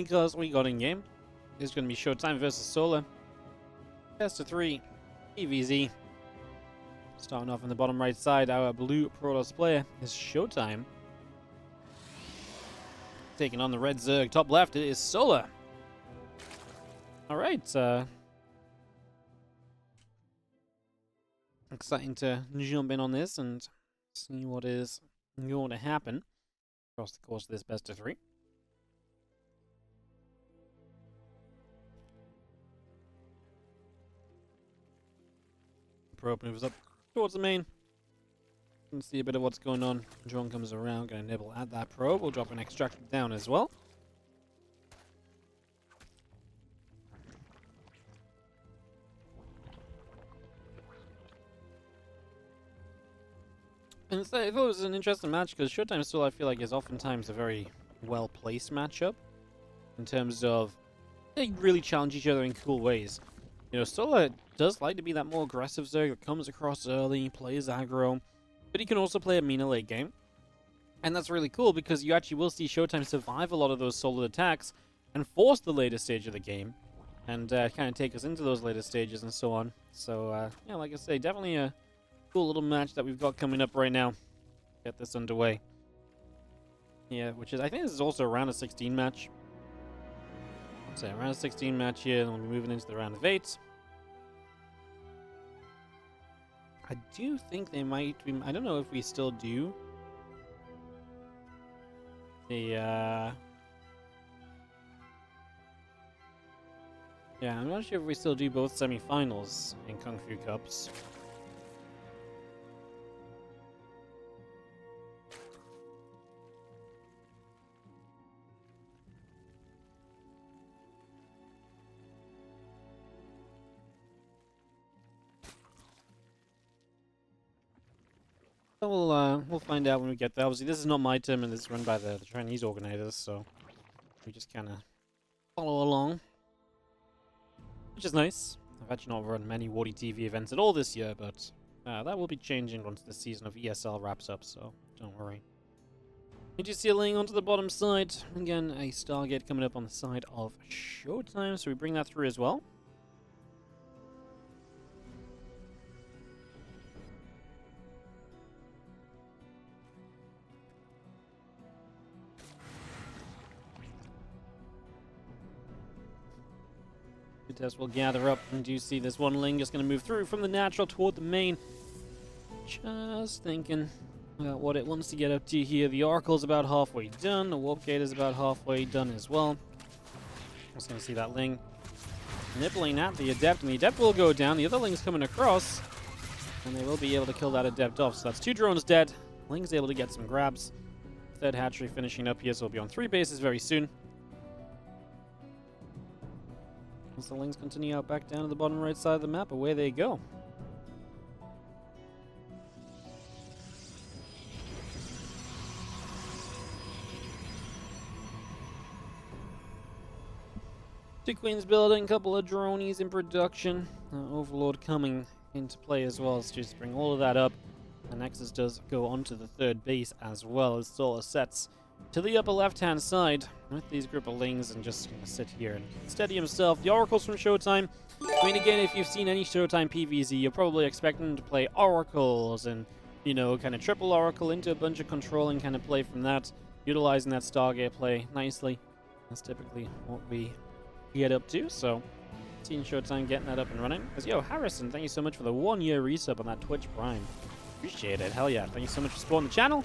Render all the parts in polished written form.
because we got in game. It's going to be ShoWTimE versus Solar. Best of 3, PvZ. Starting off in the bottom right side, our blue Protoss player is ShoWTimE. Taking on the red Zerg. Top left, it is Solar. Alright, exciting to jump in on this and see what is going to happen across the course of this best of 3. Probe moves up towards the main. Can see a bit of what's going on. Drone comes around, gonna nibble at that probe. We'll drop an extractor down as well. And so I thought it was an interesting match because ShoWTimE still, I feel like, is oftentimes a very well-placed matchup in terms of they really challenge each other in cool ways. You know, Solar does like to be that more aggressive Zerg that comes across early, plays aggro, but he can also play a meaner late game. And that's really cool because you actually will see ShoWTimE survive a lot of those Solar attacks and force the later stage of the game and kind of take us into those later stages and so on. So, yeah, like I say, definitely a cool little match that we've got coming up right now. Get this underway. Yeah, which is, I think this is also a round of 16 match. So, round of 16 match here, and we'll be moving into the round of 8. I do think they might be, I don't know if we still do the, yeah, I'm not sure if we still do both semi-finals in Kung Fu Cups. We'll find out when we get there. Obviously, this is not my team, and this is run by the Chinese organizers, so we just kind of follow along, which is nice. I've actually not run many WardiTV events at all this year, but that will be changing once the season of ESL wraps up, so don't worry. You do see a link onto the bottom side. Again, a Stargate coming up on the side of ShoWTimE, so we bring that through as well. Test will gather up, and do you see this one link is going to move through from the natural toward the main. Just thinking about what it wants to get up to here. The Oracle's about halfway done. The Warp Gate is about halfway done as well. Just going to see that link nibbling at the Adept, and the Adept will go down. The other link's coming across, and they will be able to kill that Adept off. So that's 2 drones dead. Link's able to get some grabs. Third hatchery finishing up here, so we'll be on 3 bases very soon. As the links continue out back down to the bottom right side of the map, away they go. Two Queens building, couple of dronies in production. Overlord coming into play as well, so just bring all of that up. And Nexus does go onto the 3rd base as well as Solar sets to the upper left-hand side with these group of lings and just gonna sit here and steady himself. The Oracle's from ShoWTimE. I mean, again, if you've seen any ShoWTimE PvZ, you're probably expecting to play Oracles and, you know, kind of triple Oracle into a bunch of controlling kind of play from that, utilizing that Stargate play nicely. That's typically what we get up to, so seeing ShoWTimE getting that up and running. Because, yo, Harrison, thank you so much for the 1-year resub on that Twitch Prime. Appreciate it. Hell yeah. Thank you so much for supporting the channel.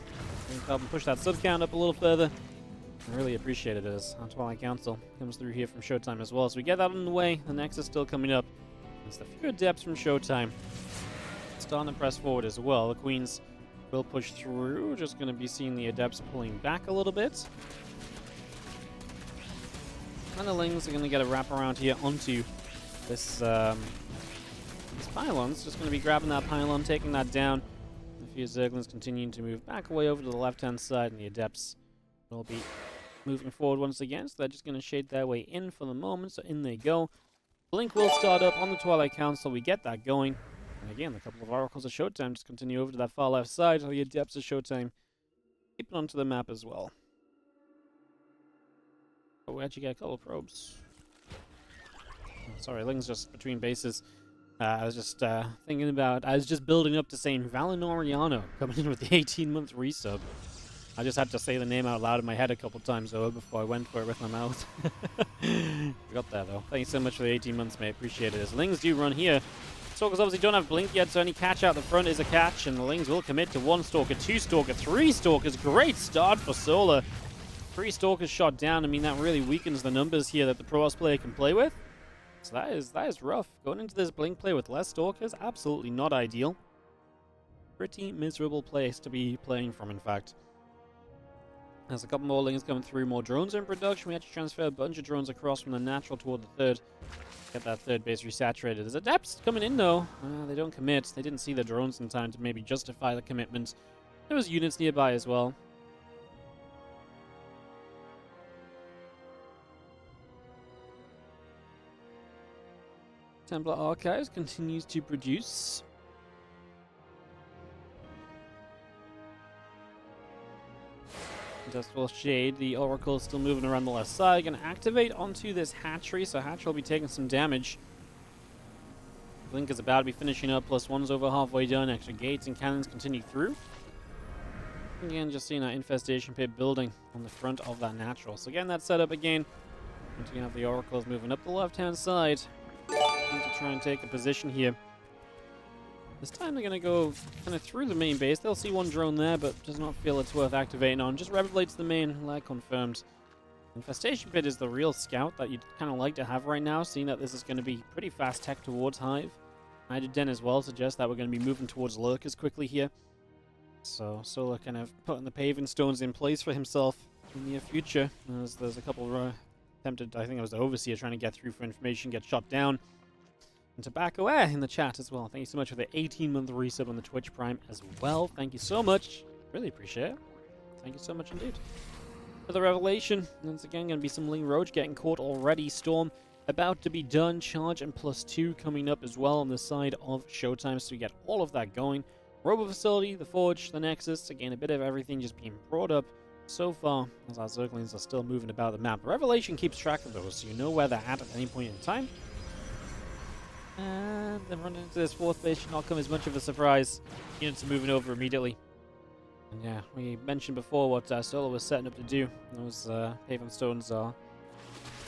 Helping push that sub count up a little further. I really appreciate it as Twilight Council comes through here from ShoWTimE as well. So we get that on the way. The Nexus still coming up. It's the few Adepts from ShoWTimE. Starting to press forward as well. The Queens will push through. Just going to be seeing the Adepts pulling back a little bit. And the Lings are going to get a wrap around here onto this pylon. It's just going to be grabbing that pylon, taking that down. A few Zerglings continuing to move back away over to the left-hand side, and the Adepts will be moving forward once again. So they're just going to shade their way in for the moment. So in they go. Blink will start up on the Twilight Council. We get that going. And again, a couple of Oracles of ShoWTimE just continue over to that far left side. The Adepts of ShoWTimE keep it onto the map as well. Oh, we actually get a couple of probes. Oh, sorry, Ling's just between bases. I was just thinking about... I was just building up to saying Valinoriano coming in with the 18-month resub. I just had to say the name out loud in my head a couple times, though, before I went for it with my mouth. Got that, though. Thank you so much for the 18 months, mate. Appreciate it. As Lings do run here, Stalkers obviously don't have Blink yet, so any catch out the front is a catch, and the Lings will commit to 1 Stalker, 2 Stalker, 3 Stalkers. Great start for Solar. 3 Stalkers shot down. I mean, that really weakens the numbers here that the Protoss player can play with. So that is rough. Going into this Blink play with less Stalkers, absolutely not ideal. Pretty miserable place to be playing from, in fact. There's a couple more Lings coming through, more drones in production. We actually transfer a bunch of drones across from the natural toward the third. Get that third base resaturated. There's Adepts coming in, though. They don't commit. They didn't see the drones in time to maybe justify the commitment. There was units nearby as well. Templar Archives continues to produce. Dustful Shade, the Oracle is still moving around the left side. Going to activate onto this hatchery, so hatchery will be taking some damage. Blink is about to be finishing up, +1's over halfway done. Extra gates and cannons continue through. Again, just seeing that infestation pit building on the front of that natural. So again, that setup again. Once again, have the Oracles moving up the left-hand side. To try and take a position here. This time they're going to go kind of through the main base. They'll see 1 drone there, but does not feel it's worth activating on. Just revelates the main, lag confirmed. Infestation Pit is the real scout that you'd kind of like to have right now, seeing that this is going to be pretty fast tech towards Hive. Hydrogen as well suggests that we're going to be moving towards Lurkers quickly here. So Solar kind of putting the paving stones in place for himself in the near future. There's a couple attempted, I think it was the Overseer trying to get through for information, get shot down. And Tobacco Air in the chat as well. Thank you so much for the 18-month resub on the Twitch Prime as well. Thank you so much. Really appreciate it. Thank you so much indeed. For the revelation, once again, going to be some Ling Roach getting caught already. Storm about to be done. Charge and +2 coming up as well on the side of ShoWTimE. So we get all of that going. Robo Facility, the Forge, the Nexus. Again, a bit of everything just being brought up so far as our Zerglings are still moving about the map. Revelation keeps track of those, so you know where they're at any point in time. And then running into this 4th base should not come as much of a surprise. Units are moving over immediately. And yeah, we mentioned before what Solar was setting up to do. Those paving stones are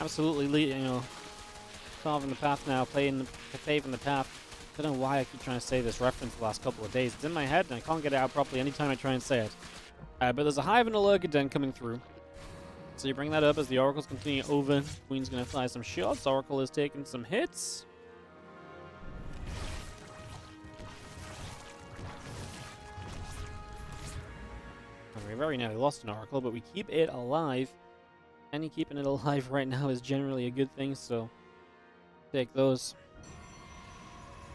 absolutely, carving the path now, paving the path. I don't know why I keep trying to say this reference the last couple of days. It's in my head and I can't get it out properly anytime I try and say it. But there's a Hive and a Lurker Den coming through. So you bring that up as the Oracles continue over. Queen's going to fly some shots. Oracle is taking some hits. We very nearly lost an Oracle, but we keep it alive. And keeping it alive right now is generally a good thing, so take those.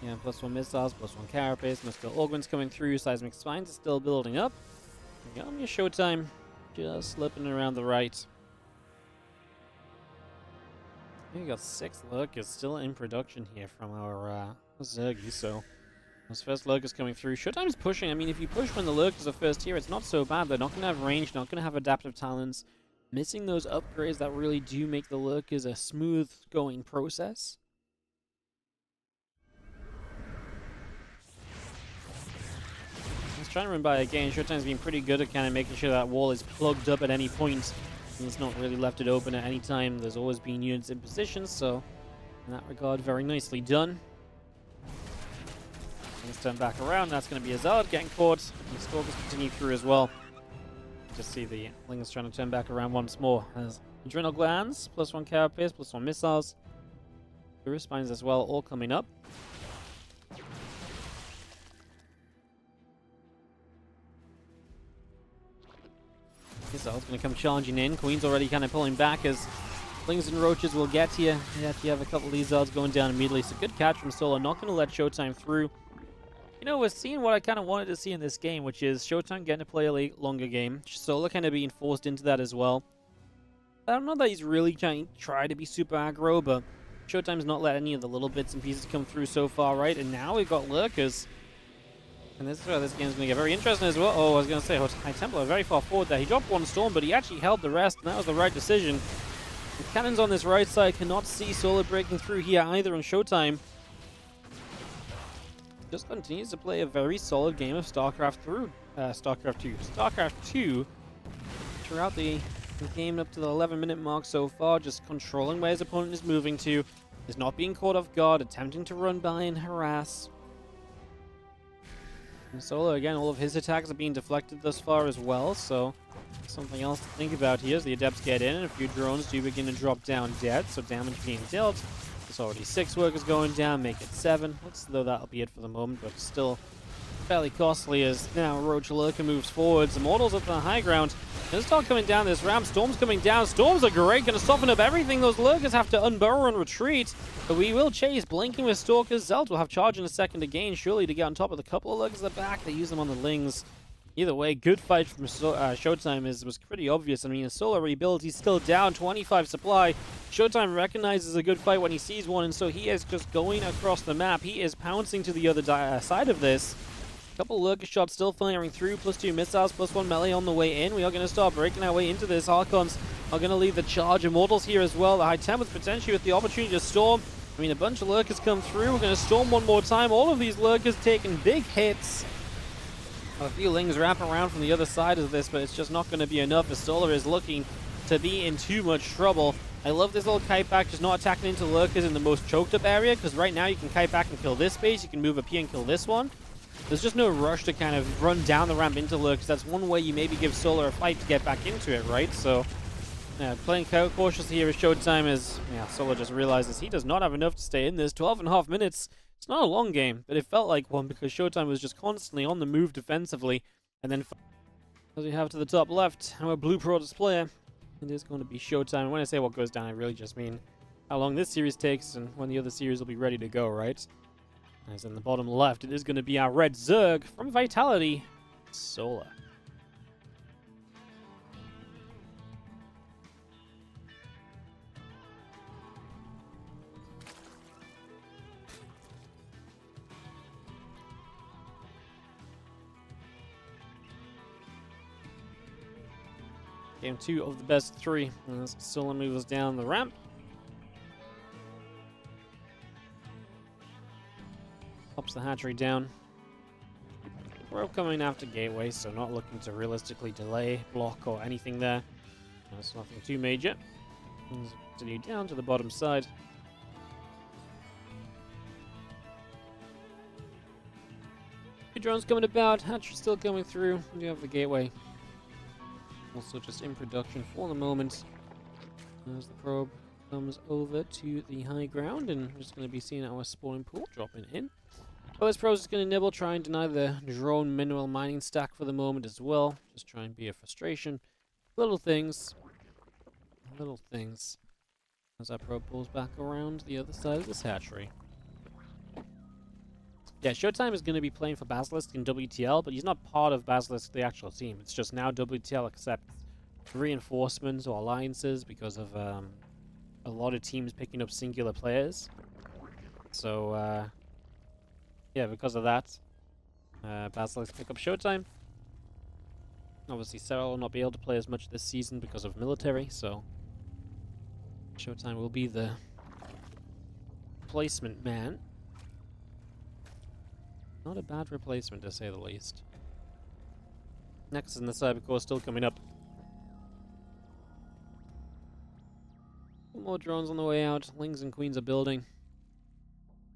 Yeah, +1 missiles, +1 carapace, Mystical Augments coming through, Seismic Spines is still building up. We got me a ShoWTimE just slipping around the right. We got 6 Lurkers still in production here from our Zergy, so those first Lurkers coming through. ShoWTimE's pushing. I mean, if you push when the Lurkers are first here, it's not so bad. They're not going to have range, not going to have adaptive talents. Missing those upgrades that really do make the Lurkers a smooth-going process. Let's try and run by again. ShoWTimE's been pretty good at kind of making sure that wall is plugged up at any point. And it's not really left it open at any time. There's always been units in position, so in that regard, very nicely done. Let's turn back around. That's going to be Azard getting caught. And the Stalkers continue through as well. Just see the Lings trying to turn back around once more. As Adrenal Glands, +1 carapace, +1 missiles. The wrist spines as well, all coming up. Missile's going to come charging in. Queen's already kind of pulling back as Lings and Roaches will get to you. Yeah, you have a couple of these Zards going down immediately. So good catch from Solar. Not going to let ShoWTimE through. You know, we're seeing what I kind of wanted to see in this game, which is ShoWTimE getting to play a longer game. Solar kind of being forced into that as well. I don't know that he's really trying to be super aggro, but ShoWTimE's not let any of the little bits and pieces come through so far, right? And now we've got Lurkers. And this is where this game's going to get very interesting as well. Oh, I was going to say, High Templar very far forward there. He dropped 1 Storm, but he actually held the rest, and that was the right decision. The cannons on this right side cannot see Solar breaking through here either on ShoWTimE. Just continues to play a very solid game of StarCraft through StarCraft 2 throughout the game up to the 11-minute mark so far, just controlling where his opponent is moving to, is not being caught off guard, attempting to run by and harass. And Solo, again, all of his attacks are being deflected thus far as well, so something else to think about here as the Adepts get in and a few drones do begin to drop down dead, so damage being dealt. There's already 6 workers going down, make it 7. Looks as though that'll be it for the moment, but still fairly costly as now Roach Lurker moves forwards. Immortals at the high ground. Gonna start coming down this ramp. Storm's coming down. Storms are great. Gonna soften up everything. Those Lurkers have to unburrow and retreat. But we will chase. Blinking with Stalkers. Zelt will have charge in a second again, surely to get on top of the couple of Lurkers at the back. They use them on the Lings. Either way, good fight from ShoWTimE was pretty obvious. I mean, a solar rebuild, he's still down 25 supply. ShoWTimE recognizes a good fight when he sees one, and so he is just going across the map. He is pouncing to the other side of this. Couple lurker shots still firing through, +2 missiles, +1 melee on the way in. We are going to start breaking our way into this. Archons are going to lead the charge. Immortals here as well. The high temp with potentially with the opportunity to storm. I mean, a bunch of lurkers come through. We're going to storm one more time. All of these lurkers taking big hits. A few Lings wrap around from the other side of this, but it's just not going to be enough as Solar is looking to be in too much trouble. I love this little kite back, just not attacking into lurkers in the most choked up area, because right now you can kite back and kill this base. You can move up here and kill this one. There's just no rush to kind of run down the ramp into lurkers. That's one way you maybe give Solar a fight to get back into it, right? So, yeah, playing cautiously here as ShoWTimE is, yeah, Solar just realizes he does not have enough to stay in this. 12.5 minutes. It's not a long game, but it felt like one because ShoWTimE was just constantly on the move defensively. And then, as we have to the top left, our Blue Protoss player, it is going to be ShoWTimE. And when I say what goes down, I really just mean how long this series takes and when the other series will be ready to go, right? As in the bottom left, it is going to be our Red Zerg from Vitality, Solar. Game 2 of the best 3 as Solar moves down the ramp. Pops the hatchery down. We're coming after Gateway, so not looking to realistically delay, block, or anything there. That's nothing too major. Continue down to the bottom side. Two drones coming about, hatchery still coming through. We do have the Gateway. Also just in production for the moment. As the probe comes over to the high ground, and we're just going to be seeing our spawning pool dropping in. OS Pro's is going to nibble, try and deny the drone mineral mining stack for the moment as well. Just try and be a frustration. Little things. Little things. As our probe pulls back around the other side of this hatchery. Yeah, ShoWTimE is going to be playing for Basilisk in WTL, but he's not part of Basilisk, the actual team. It's just now WTL accepts reinforcements or alliances because of a lot of teams picking up singular players. So, yeah, because of that, Basilisk pick up ShoWTimE. Obviously, Cyril will not be able to play as much this season because of military, so ShoWTimE will be the replacement man. Not a bad replacement, to say the least. Next in the Cybercore still coming up. More drones on the way out. Lings and Queens are building.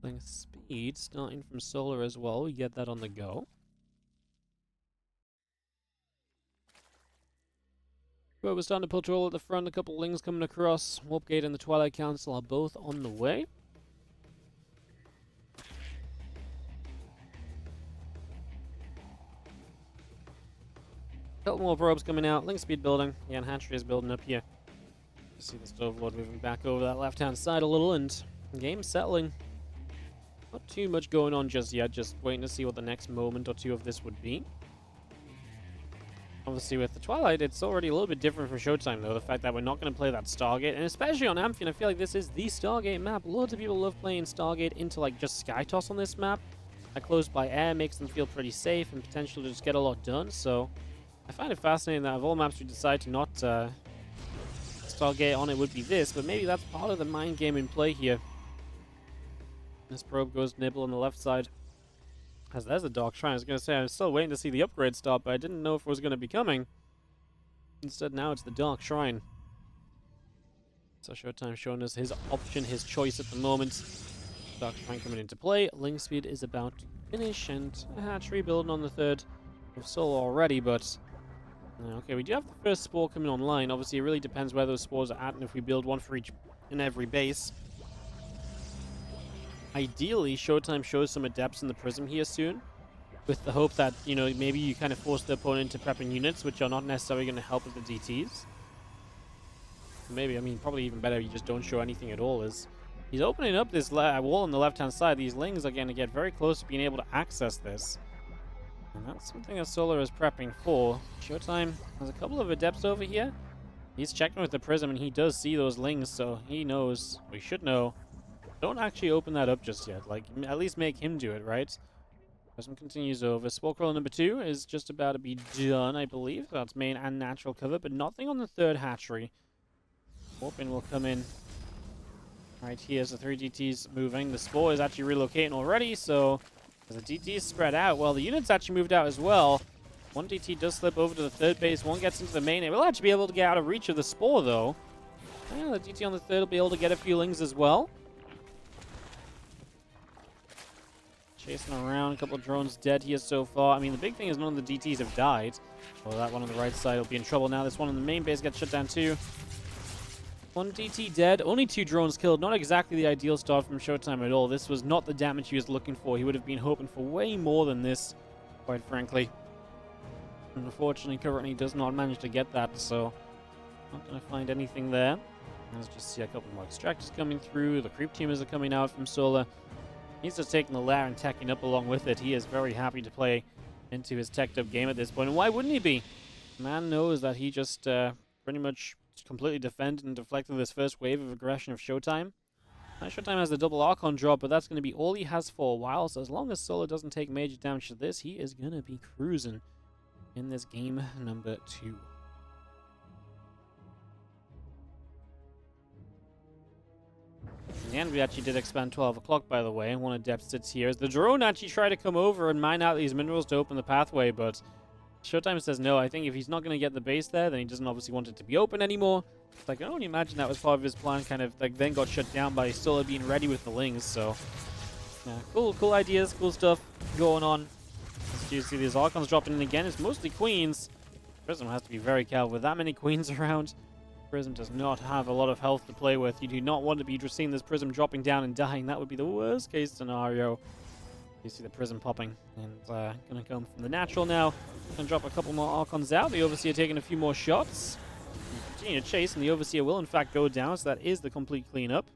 Playing speed, starting from Solar as well. We get that on the go. But we're starting to patrol at the front. A couple Lings coming across. Warpgate and the Twilight Council are both on the way. Couple more probes coming out. Link speed building. Yeah, and hatchery is building up here. You see the Stovelord moving back over that left-hand side a little, and game settling. Not too much going on just yet. Just waiting to see what the next moment or two of this would be. Obviously, with the Twilight, it's already a little bit different from ShoWTimE, though. The fact that we're not going to play that Stargate, and especially on Amphion, I feel like this is the Stargate map. Loads of people love playing Stargate into, like, just Sky Toss on this map. That close by air makes them feel pretty safe and potentially just get a lot done, so I find it fascinating that of all maps we decide to not next target on it would be this, but maybe that's part of the mind game in play here. This probe goes nibble on the left side. As there's a Dark Shrine. I was going to say, I was still waiting to see the upgrade start, but I didn't know if it was going to be coming. Instead, now it's the Dark Shrine. So ShoWTimE showing us his option, his choice at the moment. Dark Shrine coming into play. Link speed is about to finish, and a hatchery building on the third of Soul already, but... okay, we do have the first spore coming online. Obviously, it really depends where those spores are at, and if we build one for each in every base. Ideally, ShoWTimE shows some adepts in the Prism here soon, with the hope that, you know, maybe you kind of force the opponent into prepping units, which are not necessarily going to help with the DTs. Maybe, I mean, probably even better you just don't show anything at all, as he's opening up this wall on the left-hand side. These Lings are going to get very close to being able to access this. And that's something that Solar is prepping for. ShoWTimE has a couple of adepts over here. He's checking with the Prism, and he does see those Lings, so he knows, we should know. Don't actually open that up just yet. Like, at least make him do it, right? Prism continues over. Spore Crawler number 2 is just about to be done, I believe. That's main and natural cover, but nothing on the third hatchery. Warping will come in right here as the 3 DTs moving. The Spore is actually relocating already, so as the DTs spread out, well, the units actually moved out as well. One DT does slip over to the third base. One gets into the main. It will actually be able to get out of reach of the Spore, though. Yeah, the DT on the third will be able to get a few Lings as well. Chasing around, a couple of drones dead here so far. I mean, the big thing is none of the DTs have died. Well, that one on the right side will be in trouble now. This one on the main base gets shut down too. One DT dead, only 2 drones killed. Not exactly the ideal start from ShoWTimE at all. This was not the damage he was looking for. He would have been hoping for way more than this, quite frankly. And unfortunately, currently does not manage to get that, so not going to find anything there. Let's just see a couple more extractors coming through. The creep teamers are coming out from Solar. He's just taking the lair and teching up along with it. He is very happy to play into his teched up game at this point. And why wouldn't he be? Man knows that he just pretty much completely defended and deflected this first wave of aggression of ShoWTimE. ShoWTimE has the double Archon drop, but that's going to be all he has for a while. So as long as Solar doesn't take major damage to this, he is going to be cruising in this game number 2. In the end, we actually did expand 12 o'clock, by the way, and one adept sits here. As the drone actually tried to come over and mine out these minerals to open the pathway, but ShoWTimE says no. I think if he's not going to get the base there, then he doesn't obviously want it to be open anymore. It's like, I can only imagine that was part of his plan, kind of like then got shut down by Solar being ready with the Lings, so yeah, cool ideas, cool stuff going on. As you see these Archons dropping in again, it's mostly Queens. Prism has to be very careful with that many Queens around. Prism does not have a lot of health to play with. You do not want to be just seeing this Prism dropping down and dying. That would be the worst case scenario. You see the Prism popping, and going to come from the natural now. Going to drop a couple more Archons out. The Overseer taking a few more shots. Continue to chase, and the Overseer will in fact go down, so that is the complete cleanup.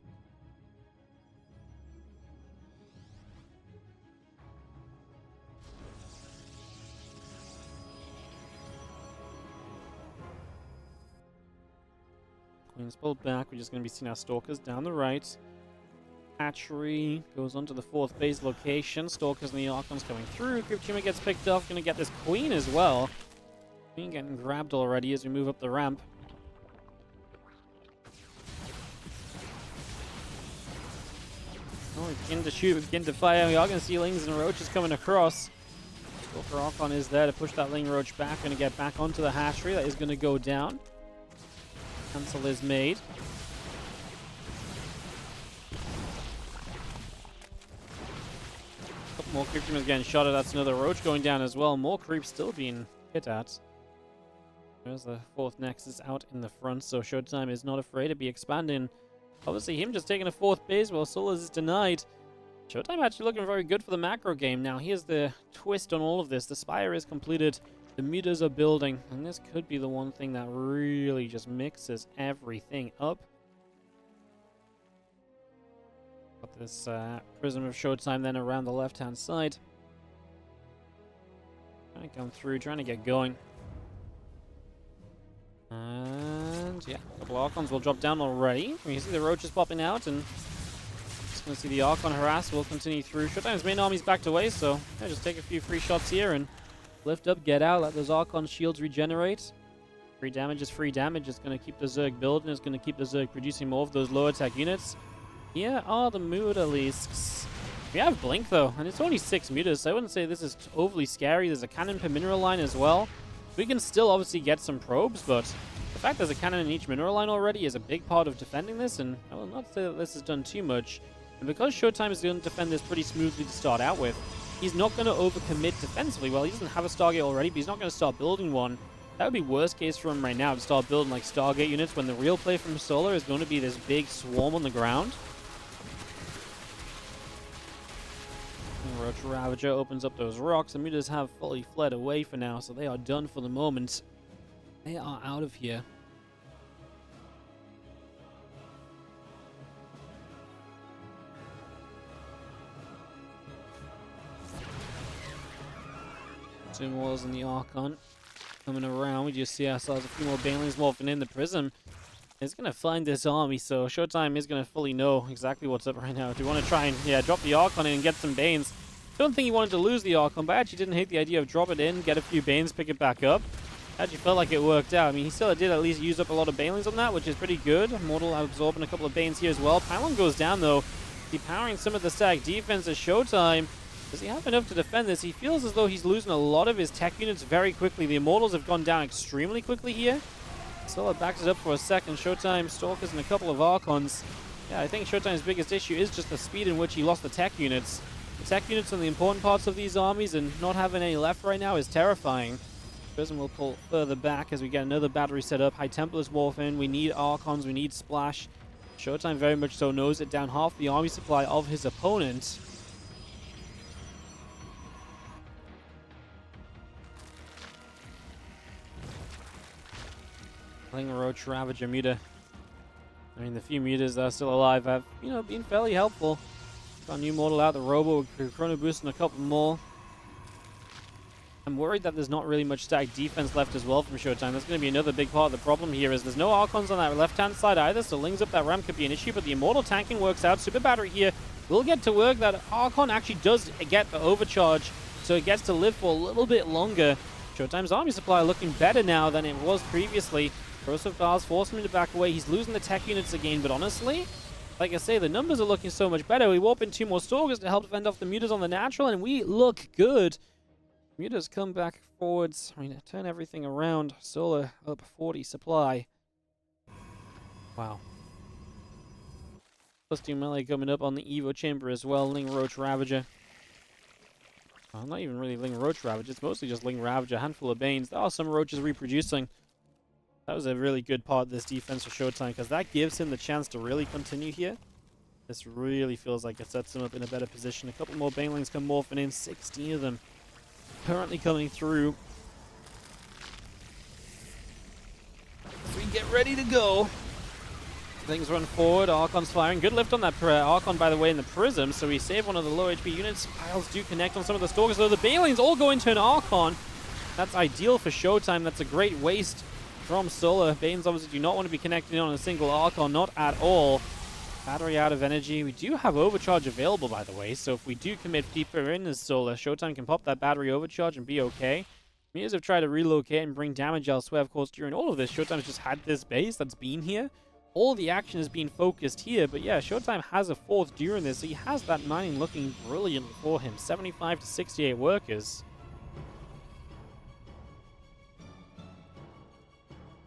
Queen's pulled back. We're just going to be seeing our Stalkers down the right. Hatchery goes onto the 4th base location. Stalkers and the Archons coming through. Creep Tumor gets picked off. Going to get this Queen as well. Queen getting grabbed already as we move up the ramp. Oh, we begin to shoot, we begin to fire. We are going to see Lings and Roaches coming across. Stalker Archon is there to push that Ling Roach back. Going to get back onto the hatchery. That is going to go down. Cancel is made. Couple more creep teamers getting shot at. That's another Roach going down as well. More creeps still being hit at. There's the 4th Nexus out in the front, so ShoWTimE is not afraid to be expanding. Obviously, him just taking a 4th base while Solas is denied. ShoWTimE actually looking very good for the macro game. Now, here's the twist on all of this. The Spire is completed. The meters are building, and this could be the one thing that really just mixes everything up. Got this Prism of ShoWTimE then around the left-hand side. Trying to come through, trying to get going. And yeah, a couple Archons will drop down already. We can see the Roaches popping out, and just going to see the Archon harass will continue through. ShoWTimE's main army's backed away, so yeah, just take a few free shots here and lift up, get out, let those Archon shields regenerate. Free damage is free damage. It's going to keep the Zerg building. It's going to keep the Zerg producing more of those lower tech units. Here are the Mutalisks. We have Blink, though, and it's only 6 meters, so I wouldn't say this is overly scary. There's a cannon per mineral line as well. We can still obviously get some probes, but the fact there's a cannon in each mineral line already is a big part of defending this, and I will not say that this has done too much. And because ShoWTimE is going to defend this pretty smoothly to start out with, he's not going to overcommit defensively. Well, he doesn't have a Stargate already, but he's not going to start building one. That would be worst case for him right now, to start building like Stargate units when the real play from Solar is going to be this big swarm on the ground. Roach Ravager opens up those rocks. The Mutas have fully fled away for now, so they are done for the moment. They are out of here. Two Walls in the Archon coming around. We just see ourselves a few more Banelings morphing in. The Prism is going to find this army, so ShoWTimE is going to fully know exactly what's up right now. Do you want to try and drop the Archon in and get some Banes? Don't think he wanted to lose the Archon, but I actually didn't hate the idea of drop it in, get a few Banes, pick it back up. Actually felt like it worked out. I mean, he still did at least use up a lot of Banelings on that, which is pretty good. Mortal absorbing a couple of Banes here as well. Pylon goes down, though. Depowering some of the stack defense as ShoWTimE. Does he have enough to defend this? He feels as though he's losing a lot of his tech units very quickly. The Immortals have gone down extremely quickly here. Solar backs it up for a second. ShoWTimE, Stalkers, and a couple of Archons. Yeah, I think ShoWTimE's biggest issue is just the speed in which he lost the tech units. The tech units on the important parts of these armies, and not having any left right now is terrifying. Prism will pull further back as we get another battery set up. High Templars morph in. We need Archons. We need Splash. ShoWTimE very much so knows it, down half the army supply of his opponent. Playing Roach Ravager Muta. I mean, the few Mutas that are still alive have, been fairly helpful. Got a new Mortal out, the Robo, Chrono Boost, and a couple more. I'm worried that there's not really much stack defense left as well from ShoWTimE. That's going to be another big part of the problem here, is there's no Archons on that left-hand side either, so Lings up that ramp could be an issue, but the Immortal tanking works out. Super Battery here will get to work. That Archon actually does get the overcharge, so it gets to live for a little bit longer. ShoWTimE's army supply looking better now than it was previously. Corrosive Bars forcing him to back away. He's losing the tech units again, but honestly, like I say, the numbers are looking so much better. We warp in 2 more Stalkers to help fend off the Mutas on the natural, and we look good. Mutas come back forwards. I mean, turn everything around. Solar up 40 supply. Wow. +2 melee coming up on the Evo Chamber as well. Ling Roach Ravager. Well, not even really Ling Roach Ravager. It's mostly just Ling Ravager. A handful of Banes. There are some Roaches reproducing. That was a really good part of this defense for ShoWTimE, because that gives him the chance to really continue here. This really feels like it sets him up in a better position. A couple more Banelings come morphing in. 16 of them currently coming through. As we get ready to go. Things run forward. Archon's firing. Good lift on that Archon, by the way, in the Prism, so we save one of the low HP units. Piles do connect on some of the Stalkers, though. The Banelings all go into an Archon. That's ideal for ShoWTimE. That's a great waste from Solar. Banes obviously do not want to be connecting on a single Archon, not at all. Battery out of energy. We do have overcharge available, by the way, so if we do commit deeper in as Solar, ShoWTimE can pop that battery overcharge and be okay. Mutas have tried to relocate and bring damage elsewhere. Of course, during all of this, ShoWTime's just had this base that's been here. All the action has been focused here, but yeah, ShoWTimE has a 4th during this, so he has that mining looking brilliant for him. 75 to 68 workers.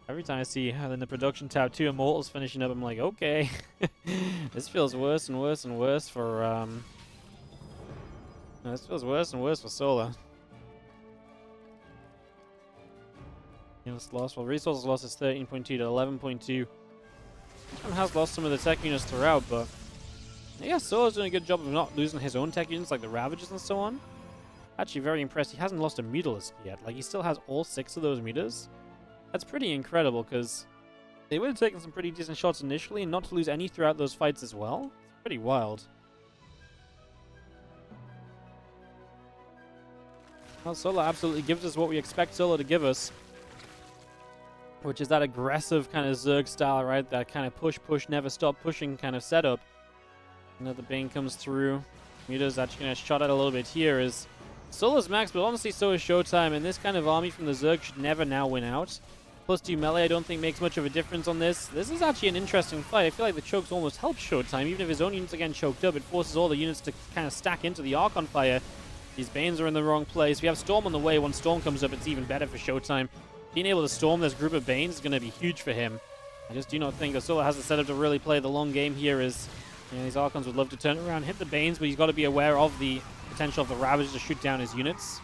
Every time I see in the production tab 2 Immortals finishing up, I'm like, okay. This feels worse and worse and worse for, this feels worse and worse for Solar. Units lost. Well, resources lost is 13.2 to 11.2. Has lost some of the tech units throughout, but yeah, Solar's doing a good job of not losing his own tech units like the Ravagers and so on. Actually very impressed. He hasn't lost a Mutalisk yet. Like, he still has all 6 of those Mutas. That's pretty incredible, because they would have taken some pretty decent shots initially, and not to lose any throughout those fights as well. It's pretty wild. Well, Solar absolutely gives us what we expect Solar to give us, which is that aggressive kind of Zerg style, right? That kind of push, never stop pushing kind of setup. Another Bane comes through. Muta's actually going to shot at a little bit here. Is Solar's max, but honestly so is ShoWTimE, and this kind of army from the Zerg should never now win out. +2 melee I don't think makes much of a difference on this. This is actually an interesting fight. I feel like the chokes almost help ShoWTimE. Even if his own units are getting choked up, it forces all the units to kind of stack into the Archon fire. These Banes are in the wrong place. We have Storm on the way. Once Storm comes up, it's even better for ShoWTimE. Being able to storm this group of Banes is going to be huge for him. I just do not think Asola has the setup to really play the long game here. As you know, these Archons would love to turn around, hit the Banes, but he's got to be aware of the potential of the Ravage to shoot down his units.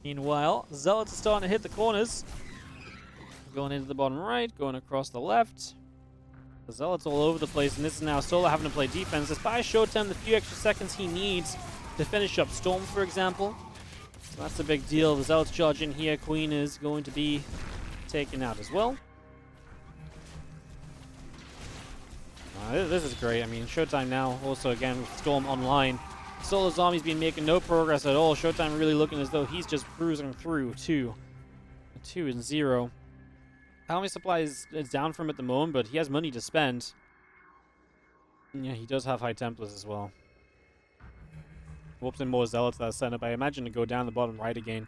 Meanwhile, Zealots are starting to hit the corners. Going into the bottom right, going across the left. The Zealots all over the place, and this is now Solar having to play defense. This buys ShoWTimE the few extra seconds he needs to finish up Storm, for example. So that's a big deal. The Zealots charge in here. Queen is going to be taken out as well. This is great. I mean, ShoWTimE now also, again, with Storm online. Solar's army's been making no progress at all. ShoWTimE really looking as though he's just cruising through 2-0. Army supply is down from him at the moment, but he has money to spend. And yeah, he does have High Templars as well. Whoops in more Zealots that are sent up. I imagine to go down the bottom right again.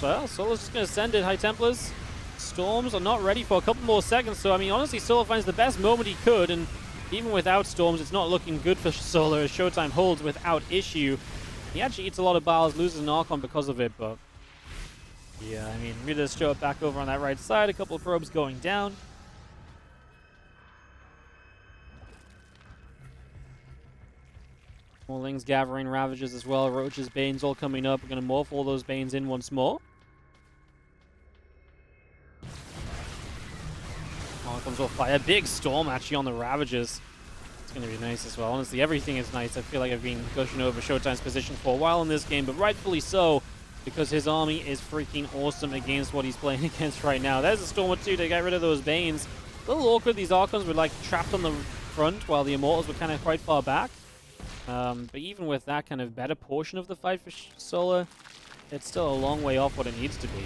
Well, Solar's just going to send in High Templars. Storms are not ready for a couple more seconds, so I mean, honestly, Solar finds the best moment he could, and even without Storms, it's not looking good for Solar as ShoWTimE holds without issue. He actually eats a lot of Bowers, loses an Archon because of it, but yeah, I mean, we just show it back over on that right side. A couple of probes going down. More Lings gathering, Ravages as well. Roaches, Banes all coming up. We're going to morph all those Banes in once more. Oh, comes off fire. Big Storm actually on the Ravages. It's going to be nice as well. Honestly, everything is nice. I feel like I've been gushing over ShoWTimE's position for a while in this game, but rightfully so, because his army is freaking awesome against what he's playing against right now. There's a Storm or two to get rid of those Banes. A little awkward. These Archons were like trapped on the front while the Immortals were kind of quite far back. But even with that kind of better portion of the fight for Solar, it's still a long way off what it needs to be.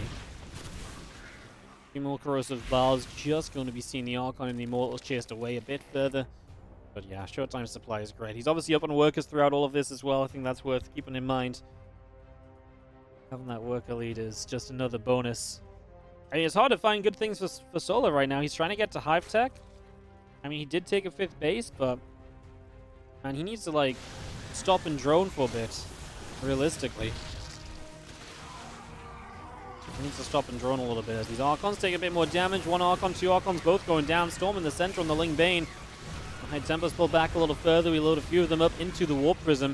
More Corrosive Bars just going to be seeing the Archon and the Immortals chased away a bit further. But yeah, ShoWTimE's supply is great. He's obviously up on workers throughout all of this as well. I think that's worth keeping in mind. Having that worker lead is just another bonus. I mean, it's hard to find good things for Solar right now. He's trying to get to Hive Tech. I mean, he did take a 5th base, but man, he needs to like stop and drone for a bit, realistically. He needs to stop and drone a little bit as these Archons take a bit more damage. One Archon, two Archons both going down. Storm in the center on the Ling Bane. The High Templars pull back a little further. We load a few of them up into the Warp Prism.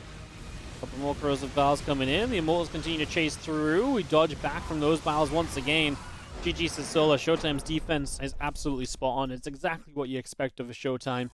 A couple more Corrosive Bowels coming in. The Immortals continue to chase through. We dodge back from those Bowels once again. GG says Solar. ShoWTimE's defense is absolutely spot on. It's exactly what you expect of a ShoWTimE.